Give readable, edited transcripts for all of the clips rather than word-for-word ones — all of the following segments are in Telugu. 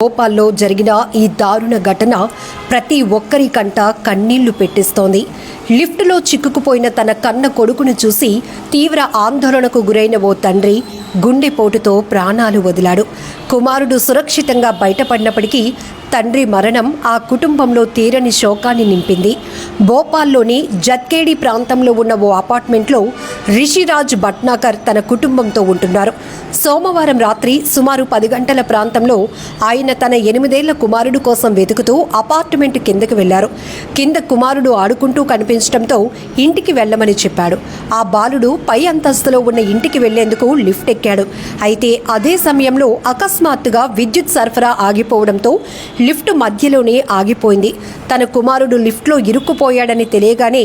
భోపాల్లో జరిగిన ఈ దారుణ ఘటన ప్రతి ఒక్కరి కంట కన్నీళ్లు పెట్టిస్తోంది. లిఫ్టులో చిక్కుకుపోయిన తన కన్న కొడుకును చూసి తీవ్ర ఆందోళనకు గురైన ఓ తండ్రి గుండెపోటుతో ప్రాణాలు వదిలాడు. కుమారుడు సురక్షితంగా బయటపడినప్పటికీ తండ్రి మరణం ఆ కుటుంబంలో తీరని శోకాన్ని నింపింది. భోపాల్లోని జత్కేడి ప్రాంతంలో ఉన్న ఓ అపార్ట్మెంట్లో రిషిరాజ్ భట్నాకర్ తన కుటుంబంతో ఉంటున్నారు. సోమవారం రాత్రి సుమారు 10 గంటల ప్రాంతంలో ఆయన తన 8 ఏళ్ల కుమారుడు కోసం వెతుకుతూ అపార్ట్మెంట్ కిందకు వెళ్లారు. కింద కుమారుడు ఆడుకుంటూ కనిపించడంతో ఇంటికి వెళ్లమని చెప్పాడు. ఆ బాలుడు పై అంతస్తులో ఉన్న ఇంటికి వెళ్లేందుకు లిఫ్ట్ ఎక్కాడు. అయితే అదే సమయంలో అకస్మాత్తుగా విద్యుత్ సరఫరా ఆగిపోవడంతో లిఫ్ట్ మధ్యలోనే ఆగిపోయింది. తన కుమారుడు లిఫ్ట్లో ఇరుక్కుపోయాడని తెలియగానే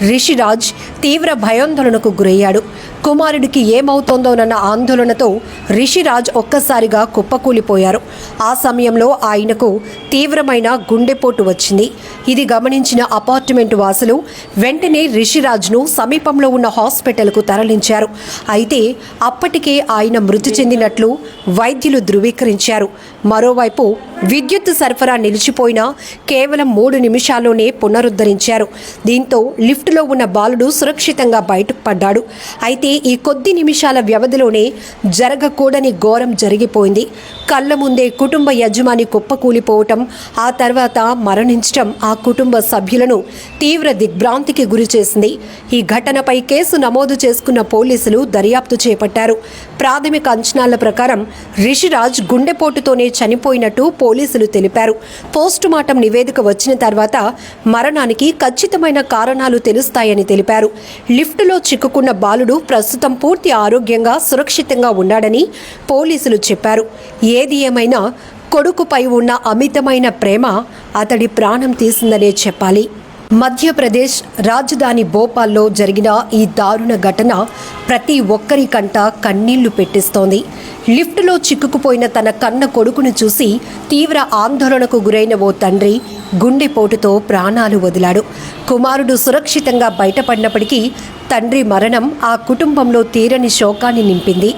రిషిరాజ్ తీవ్ర భయాందోళనకు గురయ్యాడు. కుమారుడికి ఏమవుతోందోనన్న ఆందోళనతో రిషిరాజ్ ఒక్కసారిగా కుప్పకూలిపోయారు. ఆ సమయంలో ఆయనకు తీవ్రమైన గుండెపోటు వచ్చింది. ఇది గమనించిన అపార్ట్మెంట్ వాసులు వెంటనే రిషిరాజ్ను సమీపంలో ఉన్న హాస్పిటల్కు తరలించారు. అయితే అప్పటికే ఆయన మృతి చెందినట్లు వైద్యులు ధృవీకరించారు. మరోవైపు విద్యుత్ సరఫరా నిలిచిపోయినా కేవలం 3 నిమిషాల్లోనే పునరుద్ధరించారు. దీంతో లిఫ్టులో ఉన్న బాలుడు సురక్షితంగా బయటకు పడ్డాడు. అయితే ఈ కొద్ది నిమిషాల వ్యవధిలోనే జరగకూడని ఘోరం జరిగిపోయింది. కళ్ళ ముందే కుటుంబ యజమాని కుప్పకూలిపోవటం, ఆ తర్వాత మరణించటం ఆ కుటుంబ సభ్యులను తీవ్ర దిగ్భ్రాంతికి గురిచేసింది. ఈ ఘటనపై కేసు నమోదు చేసుకున్న పోలీసులు దర్యాప్తు చేపట్టారు. ప్రాథమిక అంచనాల ప్రకారం రిషిరాజ్ గుండెపోటుతోనే చనిపోయినట్టు పోలీసులు తెలిపారు. పోస్టుమార్టం నివేదిక వచ్చిన తర్వాత మరణానికి ఖచ్చితమైన కారణాలు తెలుస్తాయని తెలిపారు. లిఫ్టులో చిక్కుకున్న బాలుడు ప్రస్తుతం పూర్తి ఆరోగ్యంగా సురక్షితంగా ఉన్నాడని పోలీసులు చెప్పారు. ఏది ఏమైనా కొడుకుపై ఉన్న అమితమైన ప్రేమ అతడి ప్రాణం తీసిందనే చెప్పాలి. మధ్యప్రదేశ్ రాజధాని భోపాల్లో జరిగిన ఈ దారుణ ఘటన ప్రతి ఒక్కరి కంట కన్నీళ్లు పెట్టిస్తోంది. లిఫ్టులో చిక్కుకుపోయిన తన కన్న కొడుకును చూసి తీవ్ర ఆందోళనకు గురైన ఓ తండ్రి గుండెపోటుతో ప్రాణాలు వదిలాడు. కుమారుడు సురక్షితంగా బయటపడినప్పటికీ తండ్రి మరణం ఆ కుటుంబంలో తీరని శోకాన్ని నింపింది.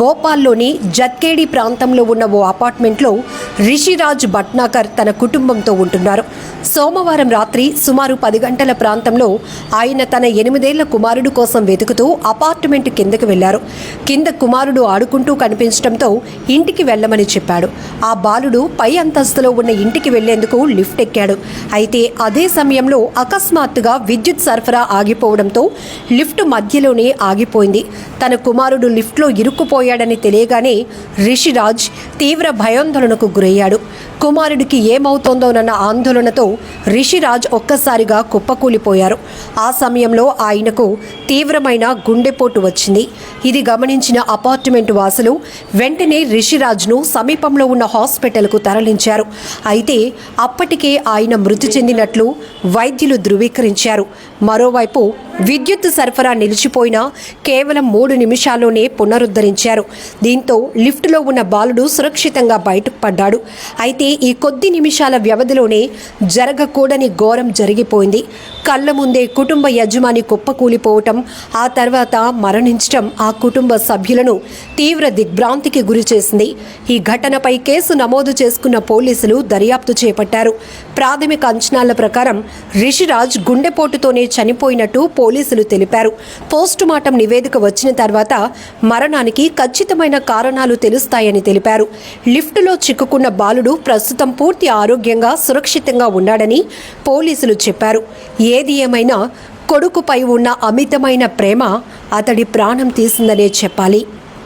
భోపాల్లోని జత్కేడి ప్రాంతంలో ఉన్న ఓ అపార్ట్మెంట్లో రిషిరాజ్ భట్నాకర్ తన కుటుంబంతో ఉంటున్నారు. సోమవారం రాత్రి సుమారు 10 గంటల ప్రాంతంలో ఆయన తన 8 ఏళ్ల కుమారుడు కోసం వెతుకుతూ అపార్ట్మెంట్ కిందకు వెళ్లారు. కింద కుమారుడు ఆడుకుంటూ కనిపించడంతో ఇంటికి వెళ్లమని చెప్పాడు. ఆ బాలుడు పై అంతస్తులో ఉన్న ఇంటికి వెళ్లేందుకు లిఫ్ట్ ఎక్కాడు. అయితే అదే సమయంలో అకస్మాత్తుగా విద్యుత్ సరఫరా ఆగిపోవడంతో లిఫ్ట్ మధ్యలోనే ఆగిపోయింది. తన కుమారుడు లిఫ్ట్లో ఇరుక్కుపోయాడని తెలియగానే రిషిరాజ్ తీవ్ర భయాందోళనకు గురయ్యాడు. కుమారుడికి ఏమవుతోందోనన్న ఆందోళనతో రిషిరాజ్ ఒక్కసారిగా కుప్పకూలిపోయారు. ఆ సమయంలో ఆయనకు తీవ్రమైన గుండెపోటు వచ్చింది. ఇది గమనించిన అపార్ట్మెంట్ వాసులు వెంటనే రిషిరాజ్ను సమీపంలో ఉన్న హాస్పిటల్కు తరలించారు. అయితే అప్పటికే ఆయన మృతి చెందినట్లు వైద్యులు ధృవీకరించారు. మరోవైపు విద్యుత్ సరఫరా నిలిచిపోయినా కేవలం 3 నిమిషాల్లోనే పునరుద్ధరించారు. దీంతో లిఫ్టులో ఉన్న బాలుడు సురక్షితంగా బయటకు పడ్డాడు. అయితే ఈ కొద్ది నిమిషాల వ్యవధిలోనే జరగకూడని ఘోరం జరిగిపోయింది. కళ్ళ ముందే కుటుంబ యజమాని కుప్పకూలిపోవటం, ఆ తర్వాత మరణించటం ఆ కుటుంబ సభ్యులను తీవ్ర దిగ్భ్రాంతికి గురిచేసింది. ఈ ఘటనపై కేసు నమోదు చేసుకున్న పోలీసులు దర్యాప్తు చేపట్టారు. ప్రాథమిక అంచనాల ప్రకారం రిషిరాజ్ గుండెపోటుతోనే చనిపోయినట్టు పోలీసులు తెలిపారు. పోస్టుమార్టం నివేదిక వచ్చిన తర్వాత మరణానికి ఖచ్చితమైన కారణాలు తెలుస్తాయని తెలిపారు. లిఫ్టులో చిక్కుకున్న బాలుడు ప్రస్తుతం పూర్తి ఆరోగ్యంగా సురక్షితంగా ఉన్నాడని పోలీసులు చెప్పారు. ఏది ఏమైనా కొడుకుపై ఉన్న అమితమైన ప్రేమ అతడి ప్రాణం తీసిందనే చెప్పాలి.